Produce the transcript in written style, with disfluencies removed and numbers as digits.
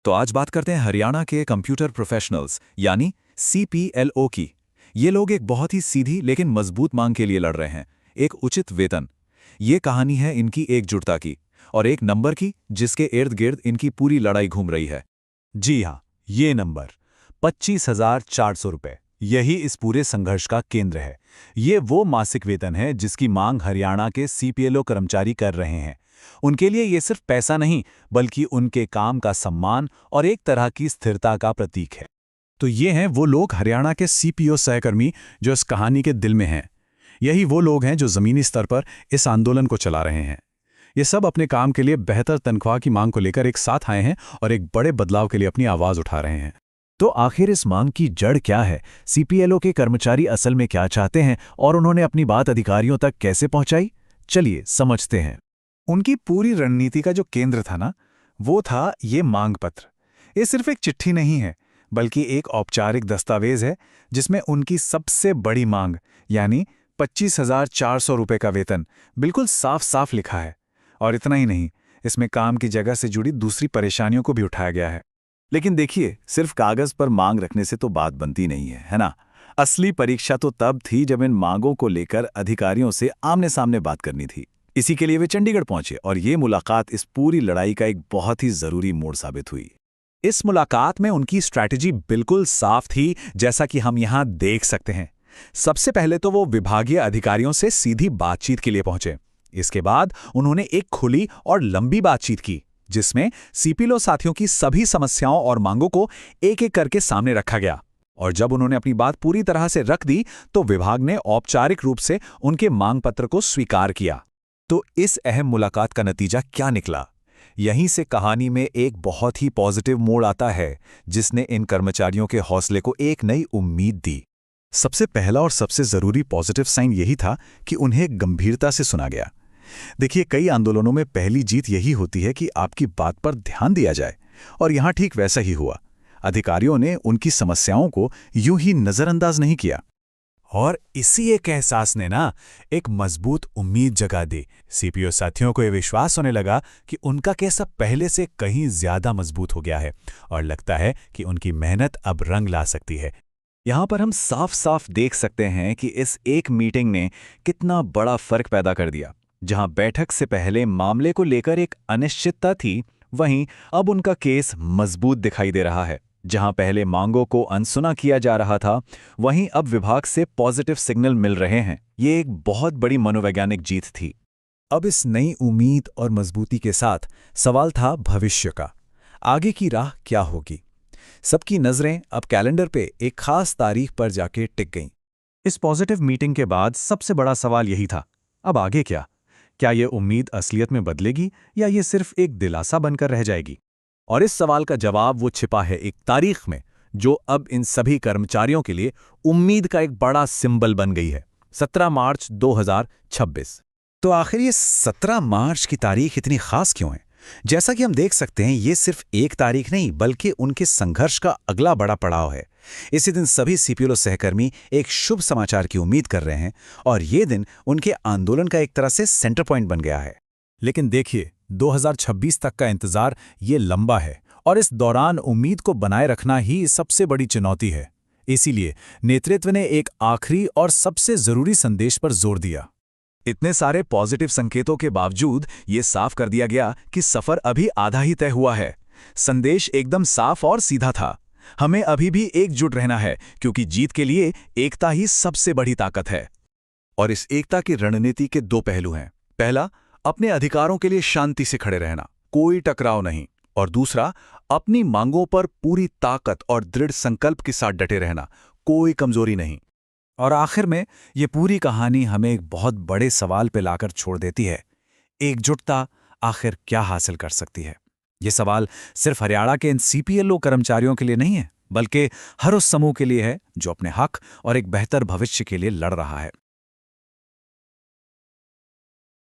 तो आज बात करते हैं हरियाणा के कंप्यूटर प्रोफेशनल्स यानी CPLO की। ये लोग एक बहुत ही सीधी लेकिन मजबूत मांग के लिए लड़ रहे हैं, एक उचित वेतन। ये कहानी है इनकी एकजुटता की और एक नंबर की जिसके इर्द गिर्द इनकी पूरी लड़ाई घूम रही है। जी हाँ, ये नंबर 25,400 रुपये, यही इस पूरे संघर्ष का केंद्र है। ये वो मासिक वेतन है जिसकी मांग हरियाणा के CPLO कर्मचारी कर रहे हैं। उनके लिए ये सिर्फ पैसा नहीं, बल्कि उनके काम का सम्मान और एक तरह की स्थिरता का प्रतीक है। तो ये हैं वो लोग हरियाणा के CPO सहकर्मी जो इस कहानी के दिल में हैं। यही वो लोग हैं जो ज़मीनी स्तर पर इस आंदोलन को चला रहे हैं। ये सब अपने काम के लिए बेहतर तनख्वाह की मांग को लेकर एक साथ आए हैं और एक बड़े बदलाव के लिए अपनी आवाज़ उठा रहे हैं। तो आखिर इस मांग की जड़ क्या है? CPLO के कर्मचारी असल में क्या चाहते हैं और उन्होंने अपनी बात अधिकारियों तक कैसे पहुंचाई? चलिए समझते हैं। उनकी पूरी रणनीति का जो केंद्र था ना, वो था ये मांग पत्र। ये सिर्फ एक चिट्ठी नहीं है, बल्कि एक औपचारिक दस्तावेज है जिसमें उनकी सबसे बड़ी मांग यानी 25,400 रुपये का वेतन बिल्कुल साफ साफ लिखा है। और इतना ही नहीं, इसमें काम की जगह से जुड़ी दूसरी परेशानियों को भी उठाया गया है। लेकिन देखिए, सिर्फ कागज पर मांग रखने से तो बात बनती नहीं है ना? असली परीक्षा तो तब थी जब इन मांगों को लेकर अधिकारियों से आमने सामने बात करनी थी। इसी के लिए वे चंडीगढ़ पहुंचे और ये मुलाकात इस पूरी लड़ाई का एक बहुत ही जरूरी मोड़ साबित हुई। इस मुलाकात में उनकी स्ट्रैटेजी बिल्कुल साफ थी, जैसा कि हम यहाँ देख सकते हैं। सबसे पहले तो वो विभागीय अधिकारियों से सीधी बातचीत के लिए पहुंचे। इसके बाद उन्होंने एक खुली और लंबी बातचीत की, जिसमें CPLO साथियों की सभी समस्याओं और मांगों को एक एक करके सामने रखा गया। और जब उन्होंने अपनी बात पूरी तरह से रख दी, तो विभाग ने औपचारिक रूप से उनके मांग पत्र को स्वीकार किया। तो इस अहम मुलाकात का नतीजा क्या निकला? यहीं से कहानी में एक बहुत ही पॉजिटिव मोड़ आता है, जिसने इन कर्मचारियों के हौसले को एक नई उम्मीद दी। सबसे पहला और सबसे ज़रूरी पॉजिटिव साइन यही था कि उन्हें गंभीरता से सुना गया। देखिए, कई आंदोलनों में पहली जीत यही होती है कि आपकी बात पर ध्यान दिया जाए, और यहाँ ठीक वैसा ही हुआ। अधिकारियों ने उनकी समस्याओं को यूं ही नज़रअंदाज नहीं किया। और इसी एक एहसास ने एक मजबूत उम्मीद जगा दी। CPO साथियों को यह विश्वास होने लगा कि उनका केस अब पहले से कहीं ज्यादा मजबूत हो गया है और लगता है कि उनकी मेहनत अब रंग ला सकती है। यहाँ पर हम साफ साफ देख सकते हैं कि इस एक मीटिंग ने कितना बड़ा फर्क पैदा कर दिया। जहां बैठक से पहले मामले को लेकर एक अनिश्चितता थी, वहीं अब उनका केस मजबूत दिखाई दे रहा है। जहां पहले मांगों को अनसुना किया जा रहा था, वहीं अब विभाग से पॉजिटिव सिग्नल मिल रहे हैं। ये एक बहुत बड़ी मनोवैज्ञानिक जीत थी। अब इस नई उम्मीद और मजबूती के साथ सवाल था भविष्य का। आगे की राह क्या होगी? सबकी नज़रें अब कैलेंडर पे एक खास तारीख पर जाके टिक गईं। इस पॉजिटिव मीटिंग के बाद सबसे बड़ा सवाल यही था, अब आगे क्या? क्या ये उम्मीद असलियत में बदलेगी या ये सिर्फ एक दिलासा बनकर रह जाएगी? और इस सवाल का जवाब वो छिपा है एक तारीख में, जो अब इन सभी कर्मचारियों के लिए उम्मीद का एक बड़ा सिंबल बन गई है। 17 मार्च 2026। तो आखिर ये 17 मार्च की तारीख इतनी खास क्यों है? जैसा कि हम देख सकते हैं, ये सिर्फ एक तारीख नहीं, बल्कि उनके संघर्ष का अगला बड़ा पड़ाव है। इसी दिन सभी CPLO सहकर्मी एक शुभ समाचार की उम्मीद कर रहे हैं, और ये दिन उनके आंदोलन का एक तरह से सेंटर पॉइंट बन गया है। लेकिन देखिए, 2026 तक का इंतजार ये लंबा है, और इस दौरान उम्मीद को बनाए रखना ही सबसे बड़ी चुनौती है। इसीलिए नेतृत्व ने एक आखिरी और सबसे जरूरी संदेश पर जोर दिया। इतने सारे पॉजिटिव संकेतों के बावजूद ये साफ कर दिया गया कि सफर अभी आधा ही तय हुआ है। संदेश एकदम साफ और सीधा था। हमें अभी भी एकजुट रहना है, क्योंकि जीत के लिए एकता ही सबसे बड़ी ताकत है। और इस एकता की रणनीति के दो पहलू हैं। पहला, अपने अधिकारों के लिए शांति से खड़े रहना, कोई टकराव नहीं। और दूसरा, अपनी मांगों पर पूरी ताकत और दृढ़ संकल्प के साथ डटे रहना, कोई कमजोरी नहीं। और आखिर में ये पूरी कहानी हमें एक बहुत बड़े सवाल पे लाकर छोड़ देती है। एकजुटता आखिर क्या हासिल कर सकती है? ये सवाल सिर्फ हरियाणा के इन CPLO कर्मचारियों के लिए नहीं है, बल्कि हर उस समूह के लिए है जो अपने हक और एक बेहतर भविष्य के लिए लड़ रहा है।